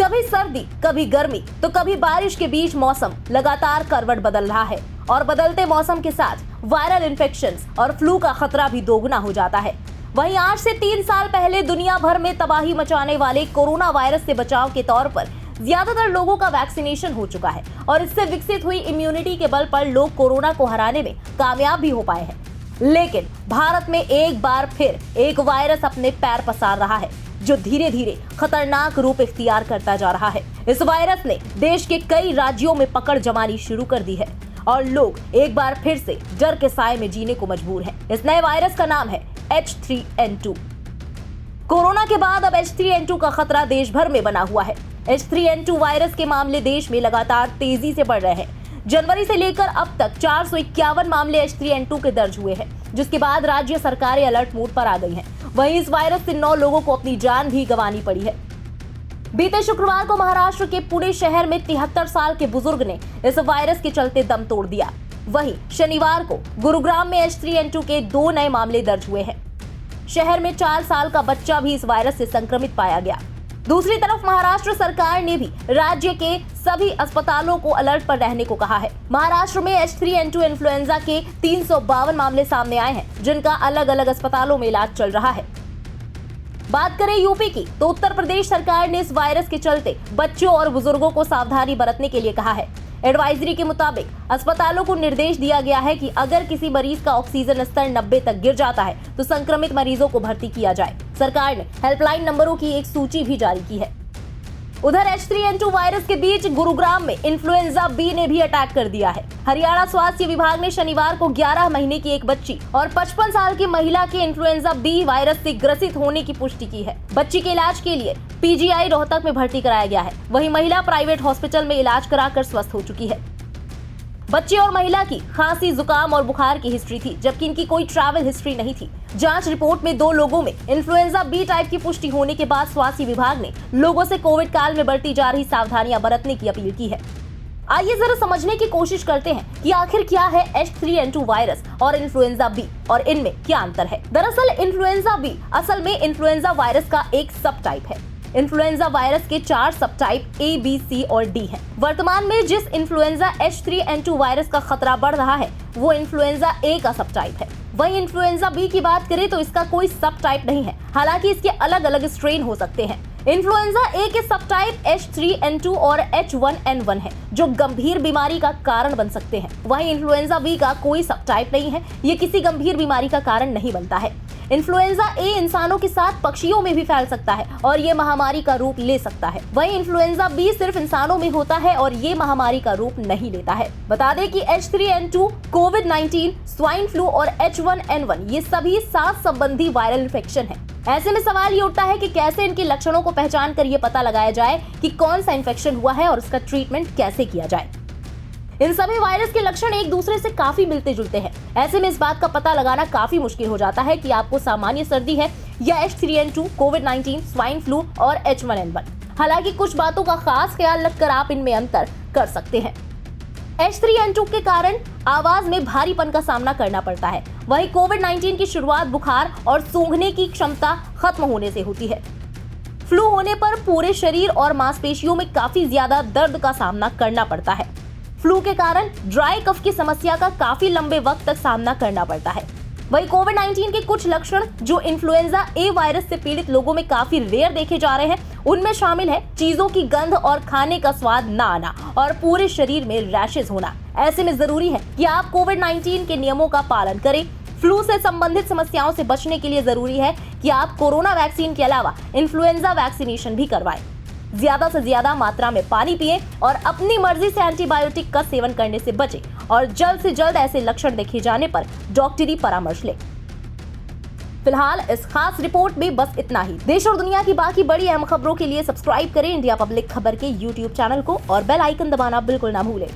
कभी सर्दी, कभी गर्मी तो कभी बारिश के बीच मौसम लगातार करवट बदल रहा है और बदलते मौसम के साथ वायरल इन्फेक्शंस और फ्लू का खतरा भी दोगुना हो जाता है। वहीं आज से 3 साल पहले दुनिया भर में तबाही मचाने वाले कोरोना वायरस से बचाव के तौर पर ज्यादातर लोगों का वैक्सीनेशन हो चुका है और इससे विकसित हुई इम्यूनिटी के बल पर लोग कोरोना को हराने में कामयाब भी हो पाए हैं। लेकिन भारत में एक बार फिर एक वायरस अपने पैर पसार रहा है जो धीरे धीरे खतरनाक रूप इख्तियार करता जा रहा है। इस वायरस ने देश के कई राज्यों में पकड़ जमानी शुरू कर दी है और लोग एक बार फिर से डर के साए में जीने को मजबूर हैं। इस नए वायरस का नाम है H3N2। कोरोना के बाद अब H3N2 का खतरा देश भर में बना हुआ है। H3N2 वायरस के मामले देश में लगातार तेजी से बढ़ रहे हैं। जनवरी से लेकर अब तक 451 मामले H3N2 के दर्ज हुए हैं, जिसके बाद राज्य सरकारें अलर्ट मोड पर आ गई हैं। वहीं इस वायरस से 9 लोगों को अपनी जान भी गंवानी पड़ी है। बीते शुक्रवार को महाराष्ट्र के पुणे शहर में 73 साल के बुजुर्ग ने इस वायरस के चलते दम तोड़ दिया। वहीं शनिवार को गुरुग्राम में H3N2 के 2 नए मामले दर्ज हुए हैं। शहर में 4 साल का बच्चा भी इस वायरस से संक्रमित पाया गया। दूसरी तरफ महाराष्ट्र सरकार ने भी राज्य के सभी अस्पतालों को अलर्ट पर रहने को कहा है। महाराष्ट्र में H3N2 इन्फ्लुएंजा के 352 मामले सामने आए हैं, जिनका अलग अलग अस्पतालों में इलाज चल रहा है। बात करें यूपी की, तो उत्तर प्रदेश सरकार ने इस वायरस के चलते बच्चों और बुजुर्गों को सावधानी बरतने के लिए कहा है। एडवाइजरी के मुताबिक अस्पतालों को निर्देश दिया गया है कि अगर किसी मरीज का ऑक्सीजन स्तर 90 तक गिर जाता है तो संक्रमित मरीजों को भर्ती किया जाए। सरकार ने हेल्पलाइन नंबरों की एक सूची भी जारी की है। उधर H3N2 वायरस के बीच गुरुग्राम में इन्फ्लुएंजा बी ने भी अटैक कर दिया है। हरियाणा स्वास्थ्य विभाग ने शनिवार को 11 महीने की एक बच्ची और 55 साल की महिला के इन्फ्लुएंजा बी वायरस से ग्रसित होने की पुष्टि की है। बच्ची के इलाज के लिए PGI रोहतक में भर्ती कराया गया है। वहीं महिला प्राइवेट हॉस्पिटल में इलाज कराकर स्वस्थ हो चुकी है। बच्चे और महिला की खांसी, जुकाम और बुखार की हिस्ट्री थी, जबकि इनकी कोई ट्रैवल हिस्ट्री नहीं थी। जांच रिपोर्ट में 2 लोगों में इन्फ्लुएंजा बी टाइप की पुष्टि होने के बाद स्वास्थ्य विभाग ने लोगों से कोविड काल में बरती जा रही सावधानियां बरतने की अपील की है। आइए जरा समझने की कोशिश करते हैं कि आखिर क्या है H3N2 वायरस और इन्फ्लुएंजा बी और इनमें क्या अंतर है। दरअसल इन्फ्लुएंजा बी असल में इन्फ्लुएंजा वायरस का एक सब टाइप है। इन्फ्लुएंजा वायरस के 4 सब टाइप A, B, C और D हैं। वर्तमान में जिस इन्फ्लुएंजा H3N2 वायरस का खतरा बढ़ रहा है वो इन्फ्लुएंजा A का सब टाइप है। वहीं इन्फ्लुएंजा B की बात करें तो इसका कोई सब टाइप नहीं है, हालांकि इसके अलग अलग स्ट्रेन हो सकते हैं। इन्फ्लुएंजा A के सब टाइप H3N2 और H1N1 है, जो गंभीर बीमारी का कारण बन सकते हैं। वहीं इन्फ्लुएंजा B का कोई सब टाइप नहीं है, ये किसी गंभीर बीमारी का कारण नहीं बनता है। इन्फ्लुएंजा A इंसानों के साथ पक्षियों में भी फैल सकता है और ये महामारी का रूप ले सकता है। वहीं इन्फ्लुएंजा B सिर्फ इंसानों में होता है और ये महामारी का रूप नहीं लेता है। बता दें कि H3N2, कोविड-19, स्वाइन फ्लू और H1N1 ये सभी सांस संबंधी वायरल इन्फेक्शन है। ऐसे में सवाल ये उठता है कि कैसे इनके लक्षणों को पहचान कर ये पता लगाया जाए कि कौन सा इन्फेक्शन हुआ है और उसका ट्रीटमेंट कैसे किया जाए। इन सभी वायरस के लक्षण एक दूसरे से काफी मिलते जुलते हैं। ऐसे में इस बात का पता लगाना काफी मुश्किल हो जाता है कि आपको सामान्य सर्दी है या H3N2, कोविड-19, स्वाइन फ्लू और H1N1। हालांकि कुछ बातों का खास ख्याल रखकर आप इनमें अंतर कर सकते हैं। H3N2 के कारण आवाज में भारीपन का सामना करना पड़ता है। वहीं कोविड-19 की शुरुआत बुखार और सूंघने की क्षमता खत्म होने से होती है। फ्लू होने पर पूरे शरीर और मांसपेशियों में काफी ज्यादा दर्द का सामना करना पड़ता है। फ्लू के कारण ड्राई कफ की समस्या का काफी लंबे वक्त तक सामना करना पड़ता है। वहीं कोविड-19 के कुछ लक्षण जो इन्फ्लुएंजा A वायरस से पीड़ित लोगों में काफी रेयर देखे जा रहे हैं, उनमें शामिल है चीजों की गंध और खाने का स्वाद न आना और पूरे शरीर में रैशेज होना। ऐसे में जरूरी है कि आप कोविड-19 के नियमों का पालन करें। फ्लू से संबंधित समस्याओं से बचने के लिए जरूरी है कि आप कोरोना वैक्सीन के अलावा इन्फ्लुएंजा वैक्सीनेशन भी करवाएं। ज्यादा से ज्यादा मात्रा में पानी पिएं और अपनी मर्जी से एंटीबायोटिक का सेवन करने से बचें और जल्द से जल्द ऐसे लक्षण देखे जाने पर डॉक्टरी परामर्श लें। फिलहाल इस खास रिपोर्ट में बस इतना ही। देश और दुनिया की बाकी बड़ी अहम खबरों के लिए सब्सक्राइब करें इंडिया पब्लिक खबर के YouTube चैनल को और बेल आइकन दबाना बिल्कुल ना भूलें।